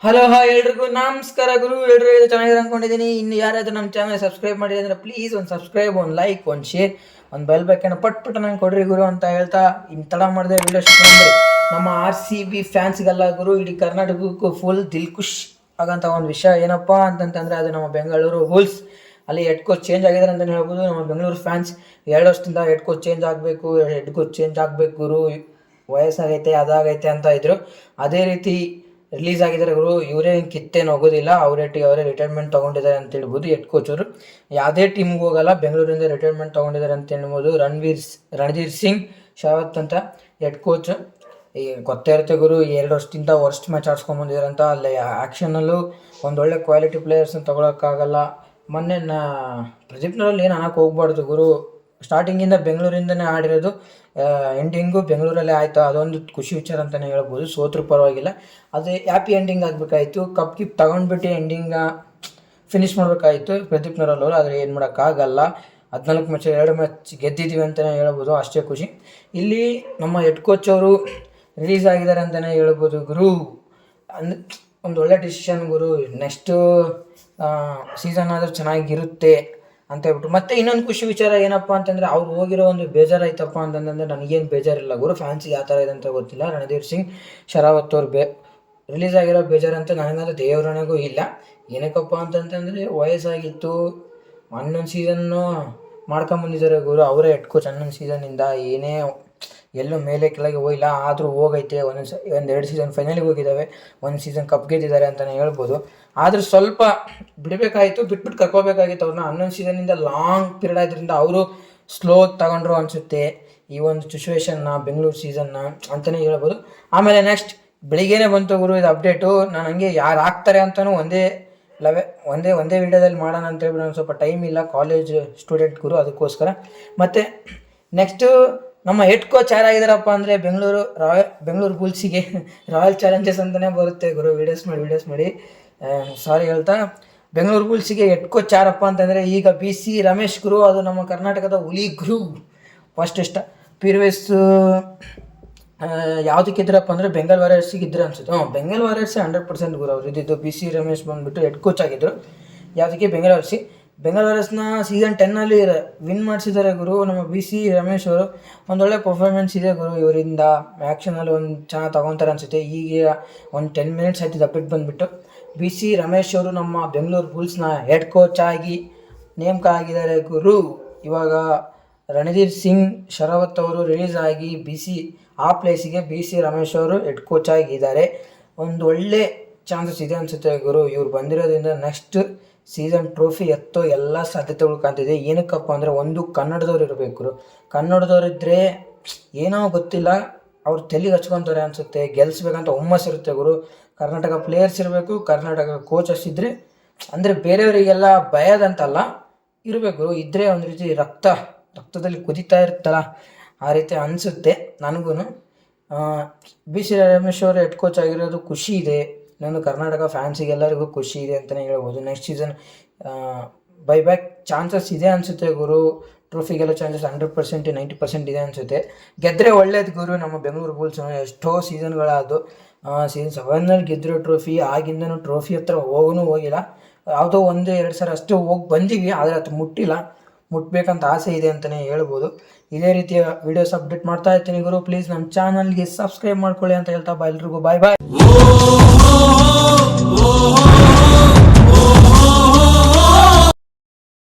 Hello hi ಎಲ್ರಿಗೂ ನಮಸ್ಕಾರ ಗುರು. ಎಲ್ರು ಚೆನ್ನಾಗಿದೆ ಅನ್ಕೊಂಡಿದ್ದೀನಿ. ಇನ್ನು ಯಾರಾದರೂ ನಮ್ಮ ಚಾನಲ್ ಸಬ್ಸ್ಕ್ರೈಬ್ ಮಾಡಿದ್ರೆ ಅಂದರೆ ಪ್ಲೀಸ್ ಒಂದು ಸಬ್ಸ್ಕ್ರೈಬ್, ಒಂದು ಲೈಕ್, ಒಂದು ಶೇರ್, ಒಂದು ಬೆಲ್ ಬೇಕನ್ನು ಪಟ್ಬಿಟ್ಟು ನಂಗೆ ಕೊಡ್ರಿ ಗುರು ಅಂತ ಹೇಳ್ತಾ ಇನ್ನು ತಡ ಮಾಡಿದೆ ವಿಡಿಯೋ ಶುರು ಮಾಡಿ. ನಮ್ಮ RCB ಫ್ಯಾನ್ಸ್ಗೆಲ್ಲ ಗುರು, ಇಡೀ ಕರ್ನಾಟಕಕ್ಕೂ ಫುಲ್ ದಿಲ್ ಖುಷ್ ಆಗೋಂಥ ಒಂದು ವಿಷಯ ಏನಪ್ಪ ಅಂತಂತಂದರೆ ಅದು ನಮ್ಮ ಬೆಂಗಳೂರು ಬುಲ್ಸ್. ಅಲ್ಲಿ ಹೆಡ್ ಕೋಚ್ ಚೇಂಜ್ ಆಗಿದ್ದಾರೆ ಅಂತಲೇ ಹೇಳ್ಬೋದು. ನಮ್ಮ ಬೆಂಗಳೂರು ಫ್ಯಾನ್ಸ್ 2 ವರ್ಷದಿಂದ ಹೆಡ್ ಕೋಚ್ ಚೇಂಜ್ ಆಗಬೇಕು, ಹೆಡ್ ಕೋಚ್ ಚೇಂಜ್ ಆಗಬೇಕು ಗುರು, ವಯಸ್ಸಾಗೈತೆ ಅದಾಗೈತೆ ಅಂತ ಇದ್ರು. ಅದೇ ರೀತಿ ರಿಲೀಸ್ ಆಗಿದ್ದಾರೆ ಗುರು. ಇವರೇ ಕಿತ್ತೇನು ಹೋಗೋದಿಲ್ಲ, ಅವರೇ ರಿಟೈರ್ಮೆಂಟ್ ತೊಗೊಂಡಿದ್ದಾರೆ ಅಂತ ಹೇಳ್ಬೋದು. ಹೆಡ್ ಕೋಚ್ ಅವರು ಯಾವುದೇ ಟೀಮ್ಗೆ ಹೋಗಲ್ಲ, ಬೆಂಗಳೂರಿಂದ ರಿಟೈರ್ಮೆಂಟ್ ತೊಗೊಂಡಿದ್ದಾರೆ ಅಂತ ಹೇಳ್ಬೋದು. ರಣಧೀರ್ ಸಿಂಗ್ ಶೇಖಾವತ್ ಅಂತ ಹೆಡ್ ಕೋಚ್. ಈಗ ಗೊತ್ತೇ ಇರುತ್ತೆ ಗುರು, 2 ವರ್ಷದಿಂದ ವರ್ಸ್ಟ್ ಮ್ಯಾಚ್ ಆಡ್ಸ್ಕೊಂಬಂದಿದ್ದಾರೆ ಅಂತ. ಅಲ್ಲಿ ಆ್ಯಕ್ಷನಲ್ಲೂ ಒಂದೊಳ್ಳೆ ಕ್ವಾಲಿಟಿ ಪ್ಲೇಯರ್ಸ್ನ ತೊಗೊಳಕ್ಕಾಗಲ್ಲ. ಮೊನ್ನೆ ಪ್ರದೀಪ್ನಲ್ಲಿ ಏನು ಅನ್ನೋಕೆ ಹೋಗ್ಬಾರ್ದು ಗುರು. ಸ್ಟಾರ್ಟಿಂಗಿಂದ ಬೆಂಗಳೂರಿಂದನೇ ಆಡಿರೋದು, ಎಂಡಿಂಗು ಬೆಂಗಳೂರಲ್ಲೇ ಆಯಿತು. ಅದೊಂದು ಖುಷಿ ವಿಚಾರ ಅಂತಲೇ ಹೇಳ್ಬೋದು. ಸೋತ್ರೂ ಪರವಾಗಿಲ್ಲ, ಅದು ಹ್ಯಾಪಿ ಎಂಡಿಂಗ್ ಆಗಬೇಕಾಯಿತು. ಕಪ್ ತಗೊಂಡ್ಬಿಟ್ಟು ಎಂಡಿಂಗ ಫಿನಿಷ್ ಮಾಡಬೇಕಾಯಿತು ಪ್ರದೀಪ್ನವರಲ್ಲವರು. ಆದರೆ ಏನು ಮಾಡೋಕ್ಕಾಗಲ್ಲ. 14 ಮ್ಯಾಚ್ 2 ಮ್ಯಾಚ್ ಗೆದ್ದಿದ್ದೀವಿ ಅಂತಲೇ ಹೇಳ್ಬೋದು, ಅಷ್ಟೇ ಖುಷಿ. ಇಲ್ಲಿ ನಮ್ಮ ಹೆಡ್ ಕೋಚ್ ಅವರು ರಿಲೀಸ್ ಆಗಿದ್ದಾರೆ ಅಂತಲೇ ಹೇಳ್ಬೋದು ಗುರು. ಅಂದರೆ ಒಂದು ಒಳ್ಳೆ ಡಿಸಿಷನ್ ಗುರು. ನೆಕ್ಸ್ಟು ಸೀಸನ್ ಆದರೂ ಚೆನ್ನಾಗಿರುತ್ತೆ ಅಂತ ಹೇಳ್ಬಿಟ್ಟು. ಮತ್ತು ಇನ್ನೊಂದು ಖುಷಿ ವಿಚಾರ ಏನಪ್ಪ ಅಂತಂದರೆ, ಅವ್ರು ಹೋಗಿರೋ ಒಂದು ಬೇಜಾರಾಯ್ತಪ್ಪ ಅಂತಂದರೆ ನನಗೇನು ಬೇಜಾರಿಲ್ಲ ಗುರು. ಫ್ಯಾನ್ಸಿಗೆ ಯಾವ ಥರ ಇದೆ ಅಂತ ಗೊತ್ತಿಲ್ಲ. ರಣಧೀರ್ ಸಿಂಗ್ ಶೇಖಾವತ್ ಅವ್ರು ರಿಲೀಸ್ ಆಗಿರೋ ಬೇಜಾರಂತ ನನಗಂತೂ ದೇವರಣೆಗೂ ಇಲ್ಲ. ಏನಕ್ಕಪ್ಪ ಅಂತಂತಂದರೆ ವಯಸ್ಸಾಗಿತ್ತು, 11 ಸೀಸನ್ನು ಮಾಡ್ಕೊಂಬಂದಿದ್ದಾರೆ ಗುರು. ಅವರೇ ಹೆಡ್ ಕೋಚ್ 11 ಸೀಸನ್ನಿಂದ. ಏನೇ ಎಲ್ಲೂ ಮೇಲೆ ಕೆಳಗೆ ಹೋಗಿಲ್ಲ, ಆದರೂ ಹೋಗೈತೆ. ಒಂದು 2 ಸೀಸನ್ ಫೈನಲಿಗೆ ಹೋಗಿದ್ದಾವೆ, 1 ಸೀಸನ್ ಕಪ್ ಗೆದ್ದಿದ್ದಾರೆ ಅಂತಲೇ ಹೇಳ್ಬೋದು. ಆದರೂ ಸ್ವಲ್ಪ ಬಿಡಬೇಕಾಯಿತು, ಬಿಟ್ಬಿಟ್ಟು ಕರ್ಕೋಬೇಕಾಗಿತ್ತು ಅವ್ರನ್ನ. 11 ಸೀಸನ್ನಿಂದ ಲಾಂಗ್ ಪೀರಿಯಡ್ ಆದ್ರಿಂದ ಅವರು ಸ್ಲೋ ತಗೊಂಡ್ರು ಅನಿಸುತ್ತೆ ಈ ಒಂದು ಸಿಚುವೇಶನ್ನ, ಬೆಂಗಳೂರು ಸೀಸನ್ನ ಅಂತಲೇ ಹೇಳ್ಬೋದು. ಆಮೇಲೆ ನೆಕ್ಸ್ಟ್ ಬೆಳಿಗ್ಗೆನೇ ಬಂತು ಗುರು ಇದು ಅಪ್ಡೇಟು. ನಾನು ಹಂಗೆ ಯಾರು ಆಗ್ತಾರೆ ಅಂತಲೂ ಒಂದೇ ವೀಡಿಯೋದಲ್ಲಿ ಮಾಡೋಣ ಅಂತೇಳಿ ನನಗೆ ಸ್ವಲ್ಪ ಟೈಮ್ ಇಲ್ಲ, ಕಾಲೇಜ್ ಸ್ಟೂಡೆಂಟ್ ಗುರು, ಅದಕ್ಕೋಸ್ಕರ. ಮತ್ತು ನೆಕ್ಸ್ಟು ನಮ್ಮ ಹೆಡ್ ಕೋಚ್ ಯಾರಾಗಿದ್ದಾರಪ್ಪ ಅಂದರೆ ಬೆಂಗಳೂರು ಬುಲ್ಸಿಗೆ ರಾಯಲ್ ಚಾಲೆಂಜರ್ಸ್ ಅಂತಲೇ ಬರುತ್ತೆ ಗುರು. ವೀಡಿಯೋಸ್ ಮಾಡಿ ಸಾರಿ ಹೇಳ್ತಾ, ಬೆಂಗಳೂರು ಬುಲ್ಸಿಗೆ ಹೆಡ್ ಕೋಚ್ ಯಾರಪ್ಪ ಅಂತಂದರೆ ಈಗ BC ರಮೇಶ್ ಗುರು. ಅದು ನಮ್ಮ ಕರ್ನಾಟಕದ ಹುಲಿ ಗುರು. ಫಸ್ಟ್ ಪ್ರೀವಿಯಸ್ ಯಾವುದಕ್ಕೆ ಇದ್ರಪ್ಪ ಅಂದರೆ ಬೆಂಗಾಲ್ ವಾರಿಯರ್ಸಿಗೆ ಇದ್ರು ಅನ್ಸುತ್ತೆ. ಬೆಂಗಾಲ್ ವಾರಿಯರ್ಸೇ 100% ಗುರು ಅವ್ರು ಇದ್ದಿದ್ದು. BC ರಮೇಶ್ ಬಂದುಬಿಟ್ಟು ಹೆಡ್ ಕೋಚ್ ಆಗಿದ್ದರು. ಯಾವುದಕ್ಕೆ ಬೆಂಗಾಲ್ ವಾರಿಯರ್ಸ್ನ ಸೀಸನ್ 10ನಲ್ಲಿ ವಿನ್ ಮಾಡಿಸಿದ್ದಾರೆ ಗುರು ನಮ್ಮ BC ರಮೇಶ್ ಅವರು. ಒಂದೊಳ್ಳೆ ಪರ್ಫಾರ್ಮೆನ್ಸ್ ಇದೆ ಗುರು ಇವರಿಂದ. ಆ್ಯಕ್ಷನಲ್ಲಿ ಒಂದು ಚೆನ್ನಾಗಿ ತೊಗೊತಾರೆ ಅನಿಸುತ್ತೆ. ಈಗ ಒಂದು 10 ಮಿನಿಟ್ಸ್ ಆಯ್ತಿದ್ದು ಅಪ್ಡೇಟ್ ಬಂದುಬಿಟ್ಟು BC ರಮೇಶ್ ಅವರು ನಮ್ಮ ಬೆಂಗಳೂರು ಬುಲ್ಸ್ನ ಹೆಡ್ ಕೋಚ್ ಆಗಿ ನೇಮಕ ಆಗಿದ್ದಾರೆ ಗುರು. ಇವಾಗ ರಣಧೀರ್ ಸಿಂಗ್ ಶೇಖಾವತ್ ಅವರು ರಿಲೀಸ್ ಆಗಿ ಆ ಪ್ಲೇಸಿಗೆ BC ರಮೇಶ್ ಅವರು ಹೆಡ್ ಕೋಚ್ ಆಗಿದ್ದಾರೆ. ಒಂದು ಒಳ್ಳೆ ಚಾನ್ಸಸ್ ಇದೆ ಅನಿಸುತ್ತೆ ಗುರು. ಇವ್ರು ಬಂದಿರೋದ್ರಿಂದ ನೆಕ್ಸ್ಟ್ ಸೀಸನ್ ಟ್ರೋಫಿ ಎತ್ತೋ ಎಲ್ಲ ಸಾಧ್ಯತೆಗಳು ಕಾಣ್ತಿದೆ. ಏನಕ್ಕಪ್ಪ ಅಂದರೆ, ಒಂದು ಕನ್ನಡದವ್ರು ಇರಬೇಕು ಗುರು. ಕನ್ನಡದವ್ರಿದ್ದರೆ ಏನೋ ಗೊತ್ತಿಲ್ಲ, ಅವ್ರು ತೆಲಿಗೆ ಹಚ್ಕೊತಾರೆ ಅನಿಸುತ್ತೆ. ಗೆಲ್ಲಿಸ್ಬೇಕಂತ ಹುಮ್ಮಸ್ಸಿರುತ್ತೆ ಗುರು. ಕರ್ನಾಟಕ ಪ್ಲೇಯರ್ಸ್ ಇರಬೇಕು, ಕರ್ನಾಟಕ ಕೋಚಸ್ ಇದ್ದರೆ, ಅಂದರೆ ಬೇರೆಯವರಿಗೆಲ್ಲ ಭಯದಂತಲ್ಲ ಇರಬೇಕು ಗುರು. ಇದ್ದರೆ ಒಂದು ರೀತಿ ರಕ್ತದಲ್ಲಿ ಕುದೀತಾ ಇರುತ್ತಲ್ಲ, ಆ ರೀತಿ ಅನಿಸುತ್ತೆ ನನಗೂ. BC ರಮೇಶ್ ಅವರು ಹೆಡ್ ಕೋಚ್ ಆಗಿರೋದು ಖುಷಿ ಇದೆ. ಇನ್ನೊಂದು ಕರ್ನಾಟಕ ಫ್ಯಾನ್ಸಿಗೆ ಎಲ್ಲರಿಗೂ ಖುಷಿ ಇದೆ ಅಂತಲೇ ಹೇಳ್ಬೋದು. ನೆಕ್ಸ್ಟ್ ಸೀಸನ್ ಬ್ಯಾಕ್ ಚಾನ್ಸಸ್ ಇದೆ ಅನಿಸುತ್ತೆ ಗುರು. ಟ್ರೋಫಿಗೆಲ್ಲ ಚಾನ್ಸಸ್ 100% 90% ಇದೆ ಅನಿಸುತ್ತೆ. ಗೆದ್ದರೆ ಒಳ್ಳೇದು ಗುರು. ನಮ್ಮ ಬೆಂಗಳೂರು ಬುಲ್ಸ್ ಎಷ್ಟೋ ಸೀಸನ್ಗಳಾದವು. ಸೀಸನ್ 7ನಲ್ಲಿ ಗೆದ್ದಿರೋ ಟ್ರೋಫಿ, ಆಗಿಂದನೂ ಟ್ರೋಫಿ ಹತ್ರ ಹೋಗಿಲ್ಲ. ಯಾವುದೋ 1-2 ಸಲ ಅಷ್ಟೇ ಹೋಗಿ ಬಂದೀವಿ, ಆದರೆ ಅದು ಮುಟ್ಟಬೇಕಂತ ಆಸೆ ಇದೆ ಅಂತಲೇ ಹೇಳ್ಬೋದು. ಇದೇ ರೀತಿಯ ವೀಡಿಯೋಸ್ ಅಪ್ಡೇಟ್ ಮಾಡ್ತಾ ಇರ್ತೀನಿ ಗುರು. ಪ್ಲೀಸ್ ನಮ್ಮ ಚಾನಲ್ಗೆ ಸಬ್ಸ್ಕ್ರೈಬ್ ಮಾಡ್ಕೊಳ್ಳಿ ಅಂತ ಹೇಳ್ತಾ ಎಲ್ರಿಗೂ ಬಾಯ್.